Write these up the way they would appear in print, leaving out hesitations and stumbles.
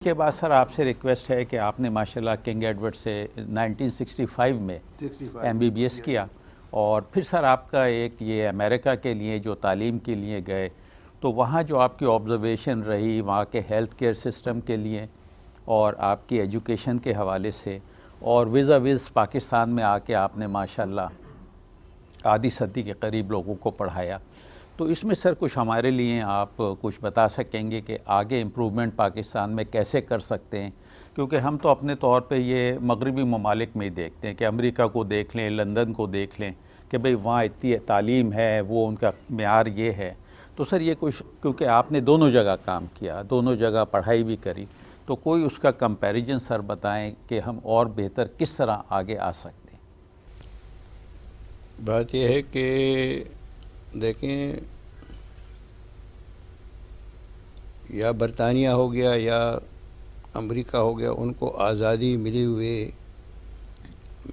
کے بعد سر آپ سے ریکویسٹ ہے کہ آپ نے ماشاءاللہ کنگ ایڈورڈ سے 1965 میں MBBS کیا، اور پھر سر آپ کا ایک یہ امریکہ کے لیے جو تعلیم کے لیے گئے، تو وہاں جو آپ کی آبزرویشن رہی وہاں کے ہیلتھ کیئر سسٹم کے لیے اور آپ کی ایجوکیشن کے حوالے سے، اور وز پاکستان میں آ کے آپ نے ماشاءاللہ آدھی صدی کے قریب لوگوں کو پڑھایا، تو اس میں سر کچھ ہمارے لیے آپ کچھ بتا سکیں گے کہ آگے امپروومنٹ پاکستان میں کیسے کر سکتے ہیں؟ کیونکہ ہم تو اپنے طور پہ یہ مغربی ممالک میں ہی دیکھتے ہیں کہ امریکہ کو دیکھ لیں، لندن کو دیکھ لیں کہ بھئی وہاں اتنی تعلیم ہے، وہ ان کا معیار یہ ہے، تو سر یہ کچھ، کیونکہ آپ نے دونوں جگہ کام کیا، دونوں جگہ پڑھائی بھی کری، تو کوئی اس کا کمپیریجن سر بتائیں کہ ہم اور بہتر کس طرح آگے آ سکتے ہیں؟ بات یہ ہے کہ دیکھیں، یا برطانیہ ہو گیا یا امریکہ ہو گیا، ان کو آزادی ملی ہوئے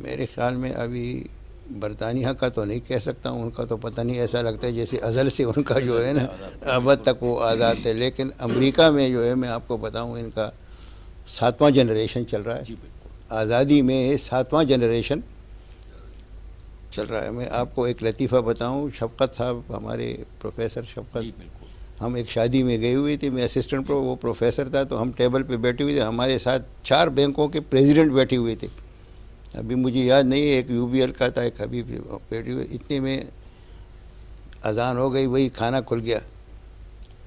میرے خیال میں ابھی برطانیہ کا تو نہیں کہہ سکتا ہوں، ان کا تو پتہ نہیں، ایسا لگتا ہے جیسے ازل سے ان کا جو ہے نا ابد تک وہ آزاد ہے، لیکن امریکہ میں جو ہے میں آپ کو بتاؤں ان کا 7واں جنریشن چل رہا ہے، آزادی میں 7واں جنریشن چل رہا ہے۔ میں آپ کو ایک لطیفہ بتاؤں، شفقت صاحب، ہمارے پروفیسر شفقت، ہم ایک شادی میں گئے ہوئے تھے، میں اسسٹنٹ وہ پروفیسر تھا، تو ہم ٹیبل پہ بیٹھے ہوئے تھے، ہمارے ساتھ 4 بینکوں کے پریزیڈنٹ بیٹھے ہوئے تھے، ابھی مجھے یاد نہیں ہے، ایک UBL کا تھا، ایک حبیب بیٹھے ہوئے، اتنے میں اذان ہو گئی، وہی کھانا کھل گیا،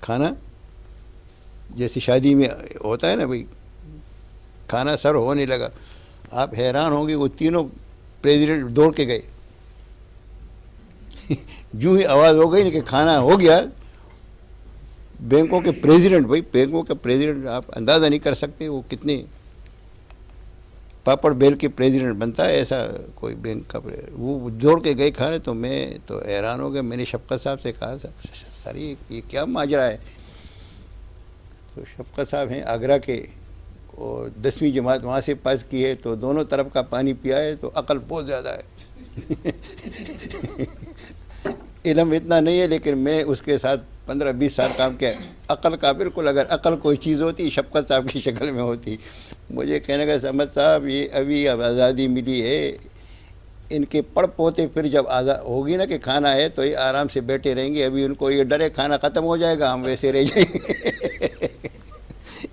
کھانا جیسے شادی میں ہوتا ہے نا بھائی، کھانا سرو ہونے لگا، آپ حیران ہوں گے، وہ تینوں پریزیڈنٹ دوڑ کے گئے، جو ہی آواز ہو گئی نا کہ کھانا ہو گیا، بینکوں کے پریزیڈنٹ، بھائی بینکوں کا پریزیڈنٹ آپ اندازہ نہیں کر سکتے وہ کتنے پاپڑ بیل کے پریزیڈنٹ بنتا ہے، ایسا کوئی بینک کا وہ دوڑ کے گئے کھانے، تو میں تو حیران ہو گیا، میں نے شفقت صاحب سے کہا سر یہ کیا ماجرا ہے؟ تو شفقت صاحب ہیں آگرہ کے، اور 10ویں جماعت وہاں سے پاس کی ہے، تو دونوں طرف کا پانی پیا ہے، تو عقل بہت زیادہ ہے علم اتنا نہیں ہے، لیکن میں اس کے ساتھ 15-20 سال کام کیا، عقل کا بالکل، اگر عقل کوئی چیز ہوتی شفقت صاحب کی شکل میں ہوتی، مجھے کہنے کا سمجھ صاحب یہ ابھی اب آزادی ملی ہے، ان کے پڑ پوتے پھر جب آزاد ہوگی نا کہ کھانا ہے تو یہ آرام سے بیٹھے رہیں گے، ابھی ان کو یہ ڈرے کھانا ختم ہو جائے گا ہم ویسے رہ جائیں گے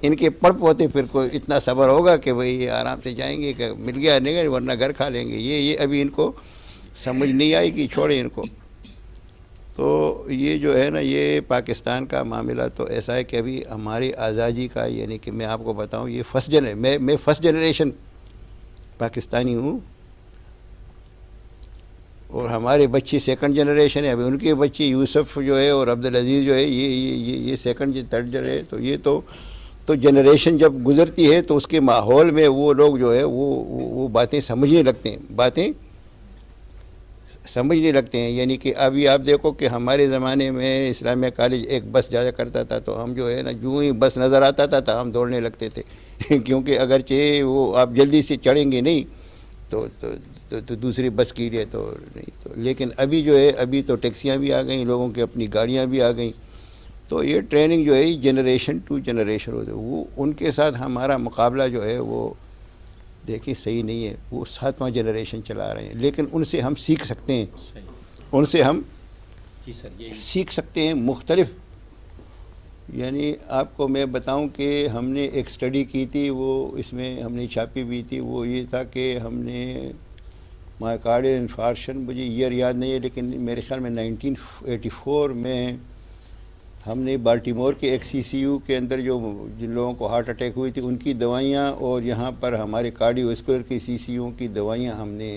ان کے پڑ پوتے پھر کوئی اتنا صبر ہوگا کہ بھئی یہ آرام سے جائیں گے کہ مل گیا نہیں ورنہ گھر کھا لیں گے، یہ ابھی ان کو سمجھ نہیں آئے گی، چھوڑیں ان کو۔ تو یہ جو ہے نا یہ پاکستان کا معاملہ تو ایسا ہے کہ ابھی ہماری آزادی کا، یعنی کہ میں آپ کو بتاؤں یہ میں فرسٹ جنریشن پاکستانی ہوں، اور ہمارے بچے سیکنڈ جنریشن ہے، ابھی ان کے بچے یوسف جو ہے اور عبدالعزیز جو ہے یہ سیکنڈ تھرڈ جنریشن ہے، تو یہ تو جنریشن جب گزرتی ہے تو اس کے ماحول میں وہ لوگ جو ہے وہ باتیں سمجھنے لگتے ہیں، یعنی کہ ابھی آپ دیکھو کہ ہمارے زمانے میں اسلامیہ کالج ایک بس جایا کرتا تھا، تو ہم جو ہے نا جو ہی بس نظر آتا تھا ہم دوڑنے لگتے تھے کیونکہ اگرچہ وہ آپ جلدی سے چڑھیں گے نہیں تو دوسری بس کے لیے تو نہیں، تو لیکن ابھی جو ہے ابھی تو ٹیکسیاں بھی آ گئیں، لوگوں کی اپنی گاڑیاں بھی آ گئیں، تو یہ ٹریننگ جو ہے جنریشن ٹو جنریشن ہوتے، وہ ان کے ساتھ ہمارا مقابلہ جو ہے وہ دیکھیں صحیح نہیں ہے، وہ 7واں جنریشن چلا رہے ہیں، لیکن ان سے ہم سیکھ سکتے ہیں، ان سے ہم سیکھ سکتے ہیں مختلف، یعنی آپ کو میں بتاؤں کہ ہم نے ایک سٹڈی کی تھی، وہ اس میں ہم نے چھاپی بھی تھی، وہ یہ تھا کہ ہم نے مائوکارڈیل انفارکشن، مجھے ایئر یاد نہیں ہے لیکن میرے خیال میں 1984 میں ہم نے بالٹیمور کے ایک CCU کے اندر جن لوگوں کو ہارٹ اٹیک ہوئی تھی ان کی دوائیاں، اور یہاں پر ہمارے کارڈیو ویسکولر کی CCU کی دوائیاں ہم نے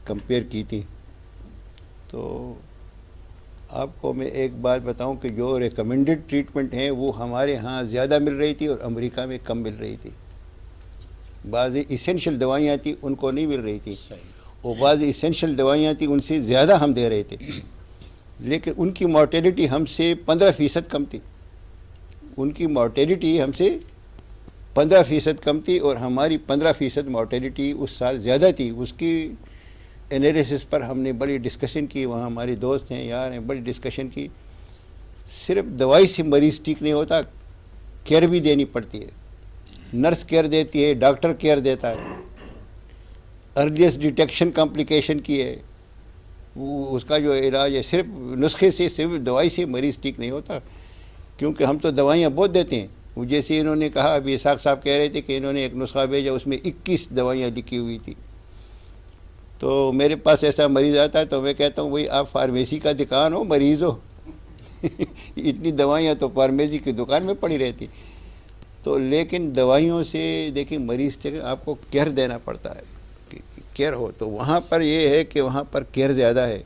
کمپیئر کی تھی، تو آپ کو میں ایک بات بتاؤں کہ جو ریکمنڈڈ ٹریٹمنٹ ہیں وہ ہمارے ہاں زیادہ مل رہی تھی اور امریکہ میں کم مل رہی تھی، بعض ایسینشل دوائیاں تھیں ان کو نہیں مل رہی تھی، اور بعض ایسینشل دوائیاں تھیں ان سے زیادہ ہم دے رہے تھے، لیکن ان کی مورٹیلٹی ہم سے 15% کم تھی، ان کی مورٹیلٹی ہم سے 15% کم تھی، اور ہماری 15% مورٹیلٹی اس سال زیادہ تھی۔ اس کی انالیسس پر ہم نے بڑی ڈسکشن کی، وہاں ہمارے دوست ہیں یار ہیں، بڑی ڈسکشن کی، صرف دوائی سے مریض ٹھیک نہیں ہوتا، کیئر بھی دینی پڑتی ہے، نرس کیئر دیتی ہے، ڈاکٹر کیئر دیتا ہے، ارلیسٹ ڈیٹیکشن کمپلیکیشن کی ہے، وہ اس کا جو علاج ہے صرف نسخے سے، صرف دوائی سے مریض ٹھیک نہیں ہوتا، کیونکہ ہم تو دوائیاں بہت دیتے ہیں. وہ جیسے انہوں نے کہا ابھی اسحاق صاحب کہہ رہے تھے کہ انہوں نے ایک نسخہ بھیجا، اس میں 21 دوائیاں لکھی ہوئی تھی. تو میرے پاس ایسا مریض آتا ہے تو میں کہتا ہوں بھائی آپ فارمیسی کا دکان ہو، مریض ہو؟ اتنی دوائیاں تو فارمیسی کی دکان میں پڑی رہتی. تو لیکن دوائیوں سے دیکھیں مریض کے آپ کو کیئر دینا پڑتا ہے، کیئر ہو. تو وہاں پر یہ ہے کہ وہاں پر کیئر زیادہ ہے.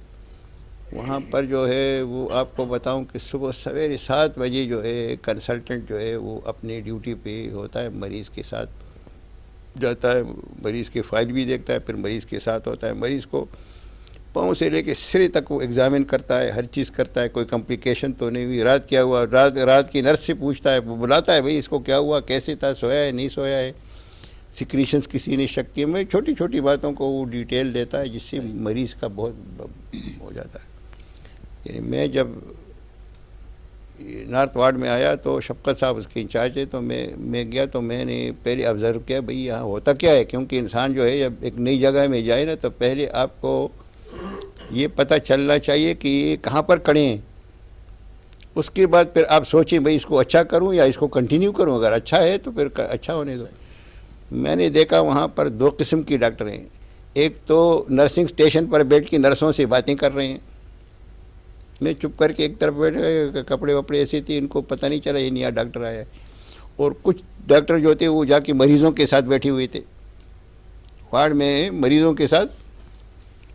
وہاں پر جو ہے وہ آپ کو بتاؤں کہ صبح سویرے 7 بجے جو ہے کنسلٹنٹ جو ہے وہ اپنی ڈیوٹی پہ ہوتا ہے، مریض کے ساتھ جاتا ہے، مریض کے فائل بھی دیکھتا ہے، پھر مریض کے ساتھ ہوتا ہے، مریض کو پاؤں سے لے کے سرے تک وہ ایگزامن کرتا ہے، ہر چیز کرتا ہے، کوئی کمپلیکیشن تو نہیں ہوئی، رات کیا ہوا، رات کی نرس سے پوچھتا ہے، وہ بلاتا ہے بھئی اس کو کیا ہوا، کیسے تھا، سویا ہے نہیں سویا ہے، سیکریشنز کسی نے شک کی. میں چھوٹی چھوٹی باتوں کو وہ ڈیٹیل دیتا ہے جس سے مریض کا بہت ہو جاتا ہے. یعنی میں جب نارتھ وارڈ میں آیا تو شفقت صاحب اس کے انچارج تھے، تو میں گیا تو میں نے پہلے آبزرو کیا بھئی یہاں ہوتا کیا ہے، کیونکہ انسان جو ہے جب ایک نئی جگہ میں جائے نا تو پہلے آپ کو یہ پتہ چلنا چاہیے کہ یہ کہاں پر کھڑے ہیں. اس کے بعد پھر آپ سوچیں بھئی اس کو اچھا کروں یا اس کو کنٹینیو کروں، اگر اچھا ہے تو پھر اچھا ہونے دو. میں نے دیکھا وہاں پر 2 قسم کی ڈاکٹر ہیں. ایک تو نرسنگ اسٹیشن پر بیٹھ کے نرسوں سے باتیں کر رہے ہیں. میں چپ کر کے ایک طرف بیٹھے، کپڑے وپڑے ایسے تھے ان کو پتہ نہیں چلا یہ نیا ڈاکٹر آیا ہے. اور کچھ ڈاکٹر جو تھے وہ جا کے مریضوں کے ساتھ بیٹھے ہوئے تھے، وارڈ میں مریضوں کے ساتھ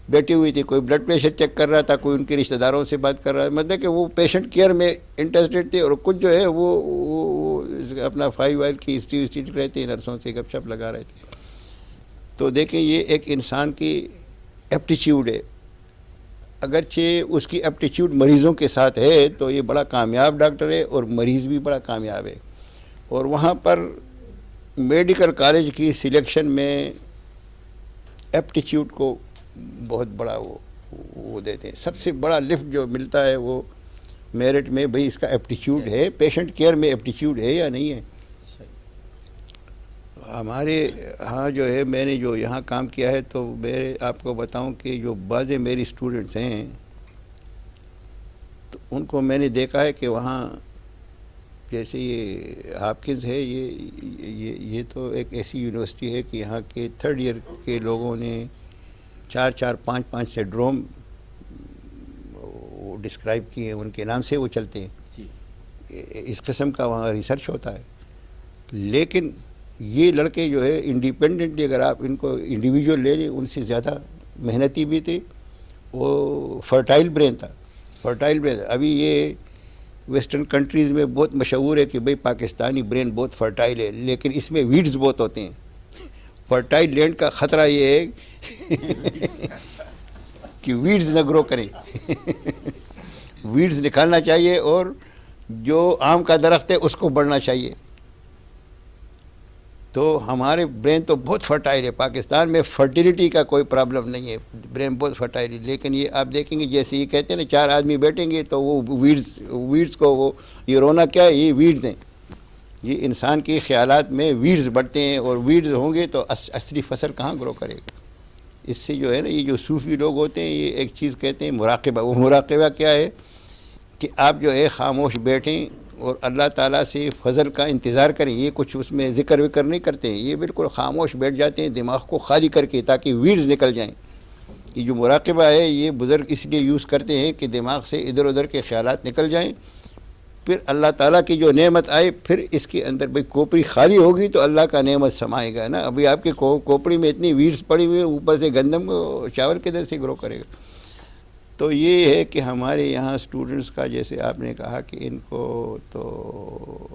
بیٹھی ہوئی تھی. کوئی بلڈ پریشر چیک کر رہا تھا، کوئی ان کے رشتہ داروں سے بات کر رہا ہے، مطلب کہ وہ پیشنٹ کیئر میں انٹرسٹیڈ تھے. اور کچھ جو ہے وہ اپنا فائل وائل کی ہسٹری رہے تھے، نرسوں سے گپ شپ لگا رہے تھے. تو دیکھیں یہ ایک انسان کی ایپٹیچیوڈ ہے. اگرچہ اس کی ایپٹیچیوڈ مریضوں کے ساتھ ہے تو یہ بڑا کامیاب ڈاکٹر ہے اور مریض بھی بڑا کامیاب ہے. اور وہاں پر میڈیکل کالج کی سلیکشن میں ایپٹیچیوڈ کو بہت بڑا وہ دیتے ہیں. سب سے بڑا لفٹ جو ملتا ہے وہ میرٹ میں، بھئی اس کا ایپٹیچیوڈ ہے، پیشنٹ کیئر میں ایپٹیچیوڈ ہے یا نہیں ہے. ہمارے ہاں جو ہے میں نے جو یہاں کام کیا ہے تو میں آپ کو بتاؤں کہ جو بعض میری اسٹوڈنٹس ہیں تو ان کو میں نے دیکھا ہے کہ وہاں جیسے یہ ہاپکنز ہے، یہ تو ایک ایسی یونیورسٹی ہے کہ یہاں کے 3rd ایئر کے لوگوں نے 4 5 سنڈروم وہ ڈسکرائب کیے ہیں، ان کے نام سے وہ چلتے ہیں. اس قسم کا وہاں ریسرچ ہوتا ہے. لیکن یہ لڑکے جو ہے انڈیپینڈنٹلی اگر آپ ان کو انڈیویجول لے لیں، ان سے زیادہ محنتی بھی تھے. وہ فرٹائل برین تھا، فرٹائل برین. ابھی یہ ویسٹرن کنٹریز میں بہت مشہور ہے کہ بھئی پاکستانی برین بہت فرٹائل ہے، لیکن اس میں ویڈز بہت ہوتے ہیں. فرٹائل لینڈ کا خطرہ یہ ہے کہ ویڈز نہ گرو کریں. ویڈز نکالنا چاہیے اور جو آم کا درخت ہے اس کو بڑھنا چاہیے. تو ہمارے برین تو بہت فرٹائل ہے. پاکستان میں فرٹیلیٹی کا کوئی پرابلم نہیں ہے، برین بہت فرٹائل ہے. لیکن یہ آپ دیکھیں گے جیسے یہ کہتے ہیں نا 4 آدمی بیٹھیں گے تو وہ ویڈز کو وہ یہ رونا کیا ہے، یہ ویڈز ہیں. یہ انسان کے خیالات میں ویڈز بڑھتے ہیں اور ویڈز ہوں گے تو اصلی فصل کہاں گرو کرے گا. اس سے جو ہے نا یہ جو صوفی لوگ ہوتے ہیں یہ ایک چیز کہتے ہیں مراقبہ. وہ مراقبہ کیا ہے کہ آپ جو ہے خاموش بیٹھیں اور اللہ تعالیٰ سے فضل کا انتظار کریں. یہ کچھ اس میں ذکر وکر نہیں کرتے ہیں، یہ بالکل خاموش بیٹھ جاتے ہیں دماغ کو خالی کر کے تاکہ ویڈز نکل جائیں. یہ جو مراقبہ ہے یہ بزرگ اس لیے یوز کرتے ہیں کہ دماغ سے ادھر ادھر کے خیالات نکل جائیں. پھر اللہ تعالیٰ کی جو نعمت آئے پھر اس کے اندر بھئی کھوپڑی خالی ہوگی تو اللہ کا نعمت سمائے گا نا. ابھی آپ کے کھوپڑی میں اتنی ویڈز پڑی ہوئی ہیں، اوپر سے گندم چاول کدھر سے گرو کرے گا. تو یہ ہے کہ ہمارے یہاں اسٹوڈنٹس کا جیسے آپ نے کہا کہ ان کو تو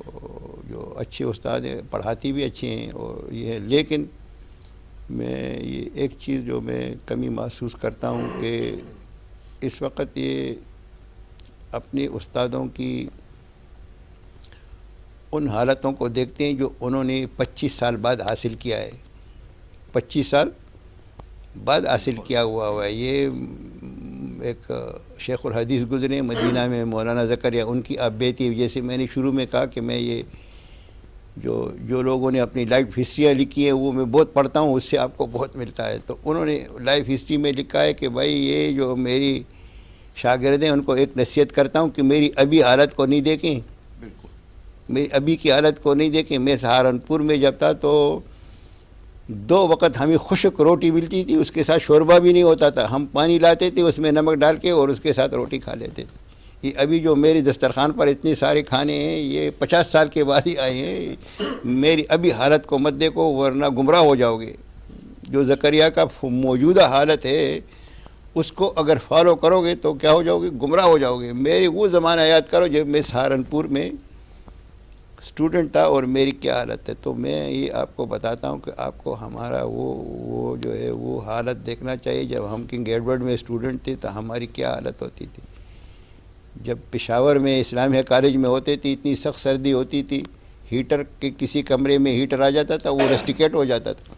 جو اچھے استاد ہیں پڑھاتی بھی اچھے ہیں اور یہ ہے. لیکن میں یہ ایک چیز جو میں کمی محسوس کرتا ہوں کہ اس وقت یہ اپنے استادوں کی ان حالتوں کو دیکھتے ہیں جو انہوں نے 25 سال بعد حاصل کیا ہے. 25 سال بعد حاصل کیا ہوا ہے. یہ ایک شیخ الحدیث گزرے مدینہ میں مولانا زکریا، ان کی آپ بیٹی. جیسے میں نے شروع میں کہا کہ میں یہ جو لوگوں نے اپنی لائف ہسٹریاں لکھی ہیں وہ میں بہت پڑھتا ہوں, اس سے آپ کو بہت ملتا ہے. تو انہوں نے لائف ہسٹری میں لکھا ہے کہ بھائی یہ جو میری شاگرد ہیں ان کو ایک نصیحت کرتا ہوں کہ میری ابھی حالت کو نہیں دیکھیں, میری ابھی کی حالت کو نہیں دیکھیں. میں سہارنپور میں جب تھا تو 2 وقت ہمیں خشک روٹی ملتی تھی, اس کے ساتھ شوربہ بھی نہیں ہوتا تھا. ہم پانی لاتے تھے اس میں نمک ڈال کے اور اس کے ساتھ روٹی کھا لیتے تھے. یہ ابھی جو میری دسترخوان پر اتنے سارے کھانے ہیں یہ 50 سال کے بعد ہی آئے ہیں. میری ابھی حالت کو مت دیکھو ورنہ گمراہ ہو جاؤ گے. جو زکریا کا موجودہ حالت ہے اس کو اگر فالو کرو گے تو کیا ہو جاؤ گے, گمراہ ہو جاؤ گے. میری وہ زمانہ یاد کرو جب میں سہارنپور میں اسٹوڈنٹ تھا اور میری کیا حالت ہے. تو میں یہ آپ کو بتاتا ہوں کہ آپ کو ہمارا وہ جو ہے وہ حالت دیکھنا چاہیے. جب ہم کنگ ایڈورڈ میں اسٹوڈنٹ تھے تو ہماری کیا حالت ہوتی تھی. جب پشاور میں اسلامیہ کالج میں ہوتے تھے اتنی سخت سردی ہوتی تھی, ہیٹر کے کسی کمرے میں ہیٹر آ جاتا تھا وہ رسٹیکیٹ ہو جاتا تھا.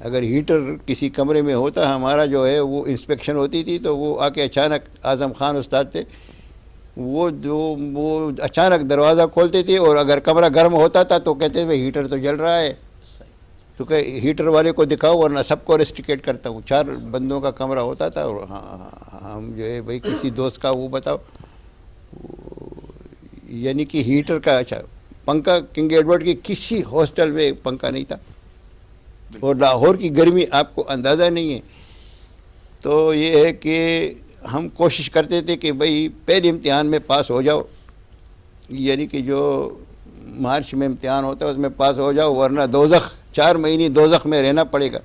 اگر ہیٹر کسی کمرے میں ہوتا ہمارا جو ہے وہ انسپیکشن ہوتی تھی تو وہ آ کے اچانک اعظم خان استاد تھے وہ اچانک دروازہ کھولتے تھے اور اگر کمرہ گرم ہوتا تھا تو کہتے تھے ہیٹر تو جل رہا ہے, تو کہ ہیٹر والے کو دکھاؤ ورنہ سب کو ریسٹریکیٹ کرتا ہوں. 4 بندوں کا کمرہ ہوتا تھا اور ہم جو ہے بھائی کسی دوست کا وہ بتاؤ, یعنی کہ ہیٹر کا اچھا پنکھا کنگ ایڈورڈ کی کسی ہاسٹل میں پنکھا نہیں تھا. اور لاہور کی گرمی آپ کو اندازہ نہیں ہے. تو یہ ہے کہ ہم کوشش کرتے تھے کہ بھئی پہلے امتحان میں پاس ہو جاؤ, یعنی کہ جو مارچ میں امتحان ہوتا ہے اس میں پاس ہو جاؤ ورنہ دوزخ 4 مہینے دوزخ میں رہنا پڑے گا.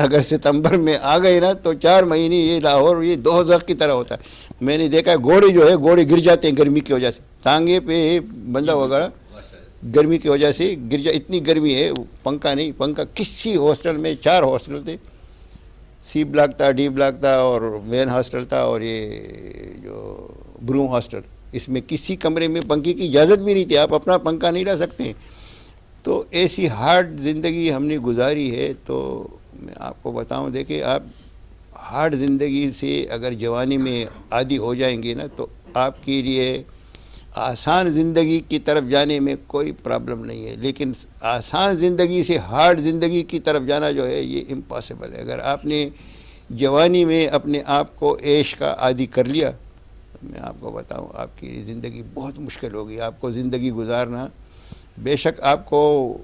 اگر ستمبر میں آ گئے نا تو 4 مہینے یہ لاہور یہ دوزخ کی طرح ہوتا ہے. میں نے دیکھا گھوڑے جو ہے گھوڑے گر جاتے ہیں گرمی کی وجہ سے, ٹانگے پہ بندہ وغیرہ گرمی کی وجہ سے گر جا. اتنی گرمی ہے, پنکھا نہیں. پنکھا کسی ہاسٹل میں 4 ہاسٹل تھے, سی بلاک تھا, ڈی بلاک تھا اور مین ہاسٹل تھا اور یہ جو بروم ہاسٹل, اس میں کسی کمرے میں پنکھے کی اجازت بھی نہیں تھی. آپ اپنا پنکھا نہیں لا سکتے. تو ایسی ہارڈ زندگی ہم نے گزاری ہے. تو میں آپ کو بتاؤں دیکھیں آپ ہارڈ زندگی سے اگر جوانی میں عادی ہو جائیں گے نا تو آپ کے لیے آسان زندگی کی طرف جانے میں کوئی پرابلم نہیں ہے. لیکن آسان زندگی سے ہارڈ زندگی کی طرف جانا جو ہے یہ امپاسبل ہے. اگر آپ نے جوانی میں اپنے آپ کو عیش کا عادی کر لیا میں آپ کو بتاؤں آپ کی زندگی بہت مشکل ہوگی. آپ کو زندگی گزارنا, بے شک آپ کو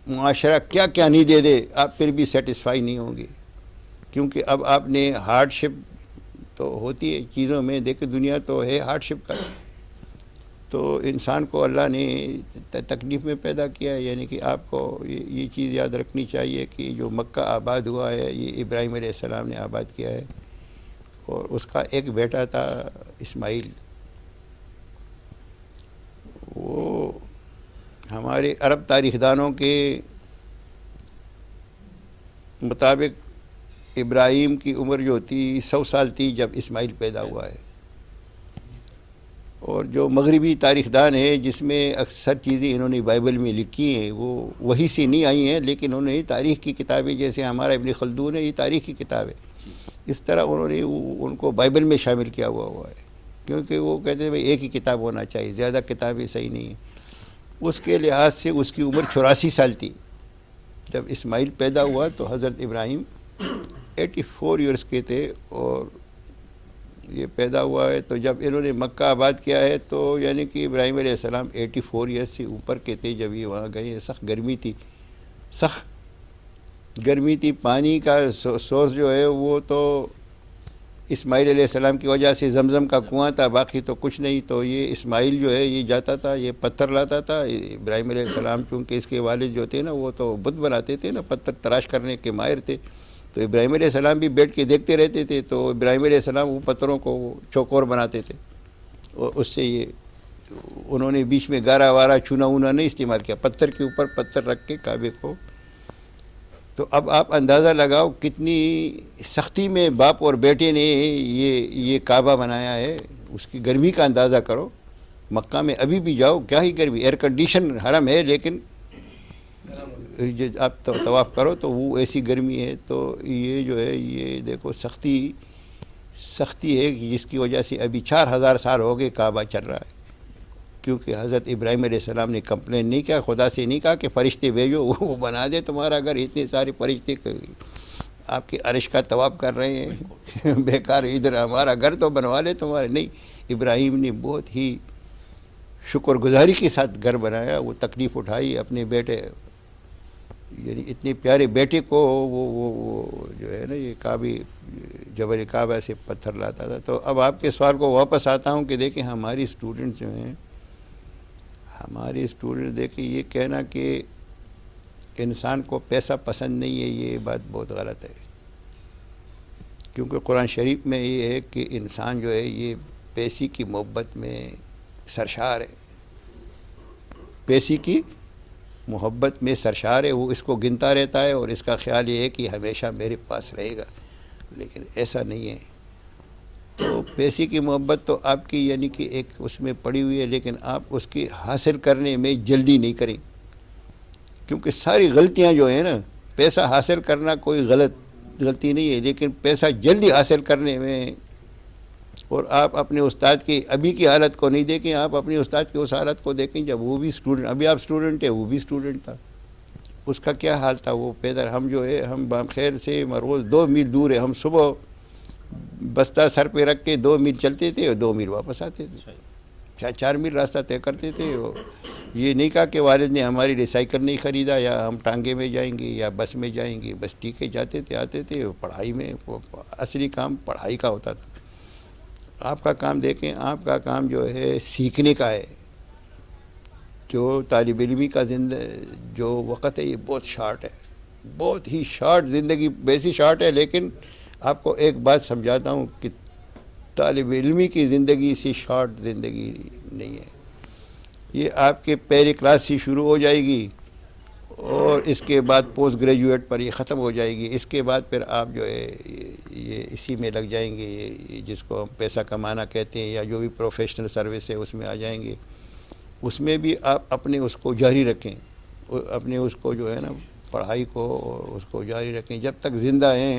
معاشرہ کیا کیا نہیں دے دے آپ پھر بھی سیٹسفائی نہیں ہوں گے, کیونکہ اب آپ نے ہارڈ شپ تو ہوتی ہے چیزوں میں. دیکھیں دنیا تو ہے ہارڈ شپ کا. تو انسان کو اللہ نے تکلیف میں پیدا کیا ہے. یعنی کہ آپ کو یہ چیز یاد رکھنی چاہیے کہ جو مکہ آباد ہوا ہے یہ ابراہیم علیہ السلام نے آباد کیا ہے اور اس کا ایک بیٹا تھا اسماعیل. وہ ہمارے عرب تاریخ دانوں کے مطابق ابراہیم کی عمر جو تھی 100 سال تھی جب اسماعیل پیدا ہوا ہے. اور جو مغربی تاریخ دان ہے جس میں اکثر چیزیں انہوں نے بائبل میں لکھی ہیں وہ وہی سے نہیں آئی ہیں, لیکن انہوں نے تاریخ کی کتابیں جیسے ہمارا ابن خلدون ہے یہ تاریخ کی کتاب ہے, اس طرح انہوں نے ان کو بائبل میں شامل کیا ہوا ہے. کیونکہ وہ کہتے ہیں بھائی ایک ہی کتاب ہونا چاہیے, زیادہ کتابیں صحیح نہیں ہیں. اس کے لحاظ سے اس کی عمر 84 سال تھی جب اسماعیل پیدا ہوا. تو حضرت ابراہیم 84 ایئرس کے تھے اور یہ پیدا ہوا ہے. تو جب انہوں نے مکہ آباد کیا ہے تو یعنی کہ ابراہیم علیہ السلام 84 ایئرس سے اوپر کے تھے جب یہ وہاں گئے. سخت گرمی تھی, سخت گرمی تھی. پانی کا سورس جو ہے وہ تو اسماعیل علیہ السلام کی وجہ سے زمزم کا کنواں تھا, باقی تو کچھ نہیں. تو یہ اسماعیل جو ہے یہ جاتا تھا, یہ پتھر لاتا تھا. ابراہیم علیہ السلام چونکہ اس کے والد جو تھے نا وہ تو بت بناتے تھے نا, پتھر تراش کرنے کے ماہر تھے. تو ابراہیم علیہ السلام بھی بیٹھ کے دیکھتے رہتے تھے. تو ابراہیم علیہ السلام وہ پتھروں کو چوکور بناتے تھے اور اس سے یہ انہوں نے بیچ میں گارا وارا چونا اونا نہیں استعمال کیا, پتھر کے اوپر پتھر رکھ کے کعبے کو. تو اب آپ اندازہ لگاؤ کتنی سختی میں باپ اور بیٹے نے یہ کعبہ بنایا ہے. اس کی گرمی کا اندازہ کرو. مکہ میں ابھی بھی جاؤ کیا ہی گرمی, ایئر کنڈیشن حرم ہے لیکن آپ طواف کرو تو وہ ایسی گرمی ہے. تو یہ جو ہے یہ دیکھو سختی ہے جس کی وجہ سے ابھی 4000 سال ہو گئے کعبہ چل رہا ہے. کیونکہ حضرت ابراہیم علیہ السلام نے کمپلین نہیں کیا، خدا سے نہیں کہا کہ فرشتے بھیجو وہ بنا دے تمہارا گھر، اتنے سارے فرشتے آپ کے عرش کا طواف کر رہے ہیں بیکار، ادھر ہمارا گھر تو بنوا لے تمہارے. نہیں، ابراہیم نے بہت ہی شکر گزاری کے ساتھ گھر بنایا، وہ تکلیف اٹھائی اپنے بیٹے، یعنی اتنے پیارے بیٹے کو وہ جو ہے نا یہ کعبے جبل کعبہ سے پتھر لاتا تھا. تو اب آپ کے سوال کو واپس آتا ہوں کہ دیکھیں ہماری اسٹوڈنٹ جو ہیں، ہماری اسٹوڈنٹ دیکھیں یہ کہنا کہ انسان کو پیسہ پسند نہیں ہے، یہ بات بہت غلط ہے. کیونکہ قرآن شریف میں یہ ہے کہ انسان جو ہے یہ پیسے کی محبت میں سرشار ہے، پیسے کی محبت میں سرشار ہے، وہ اس کو گنتا رہتا ہے اور اس کا خیال یہ ہے کہ ہمیشہ میرے پاس رہے گا، لیکن ایسا نہیں ہے. تو پیسے کی محبت تو آپ کی یعنی کہ ایک اس میں پڑی ہوئی ہے، لیکن آپ اس کی حاصل کرنے میں جلدی نہیں کریں، کیونکہ ساری غلطیاں جو ہیں نا، پیسہ حاصل کرنا کوئی غلطی نہیں ہے، لیکن پیسہ جلدی حاصل کرنے میں. اور آپ اپنے استاد کی ابھی کی حالت کو نہیں دیکھیں، آپ اپنے استاد کی اس حالت کو دیکھیں جب وہ بھی اسٹوڈنٹ، ابھی آپ اسٹوڈنٹ ہیں وہ بھی اسٹوڈنٹ تھا، اس کا کیا حال تھا. وہ پیدل، ہم جو ہے ہم خیر سے روز 2 میل دور ہے، ہم صبح بستہ سر پہ رکھ کے 2 میل چلتے تھے اور 2 میل واپس آتے تھے، 4 میل راستہ طے کرتے تھے. یہ نہیں کہا کہ والد نے ہماری لیے سائیکل نہیں خریدا یا ہم ٹانگے میں جائیں گے یا بس میں جائیں گے، بس ٹھیک ہے جاتے تھے آتے تھے. پڑھائی میں اصلی کام پڑھائی کا ہوتا تھا. آپ کا کام دیکھیں، آپ کا کام جو ہے سیکھنے کا ہے. جو طالب علمی کا جو وقت ہے یہ بہت شارٹ ہے، بہت ہی شارٹ زندگی، ویسی شارٹ ہے. لیکن آپ کو ایک بات سمجھاتا ہوں کہ طالب علمی کی زندگی سے شارٹ زندگی نہیں ہے. یہ آپ کے پہلی کلاس سے شروع ہو جائے گی اور اس کے بعد پوسٹ گریجویٹ پر یہ ختم ہو جائے گی. اس کے بعد پھر آپ جو ہے یہ اسی میں لگ جائیں گے، یہ جس کو ہم پیسہ کمانا کہتے ہیں یا جو بھی پروفیشنل سروس ہے اس میں آ جائیں گے. اس میں بھی آپ اپنے اس کو جاری رکھیں، اپنے اس کو جو ہے نا پڑھائی کو اس کو جاری رکھیں جب تک زندہ ہیں.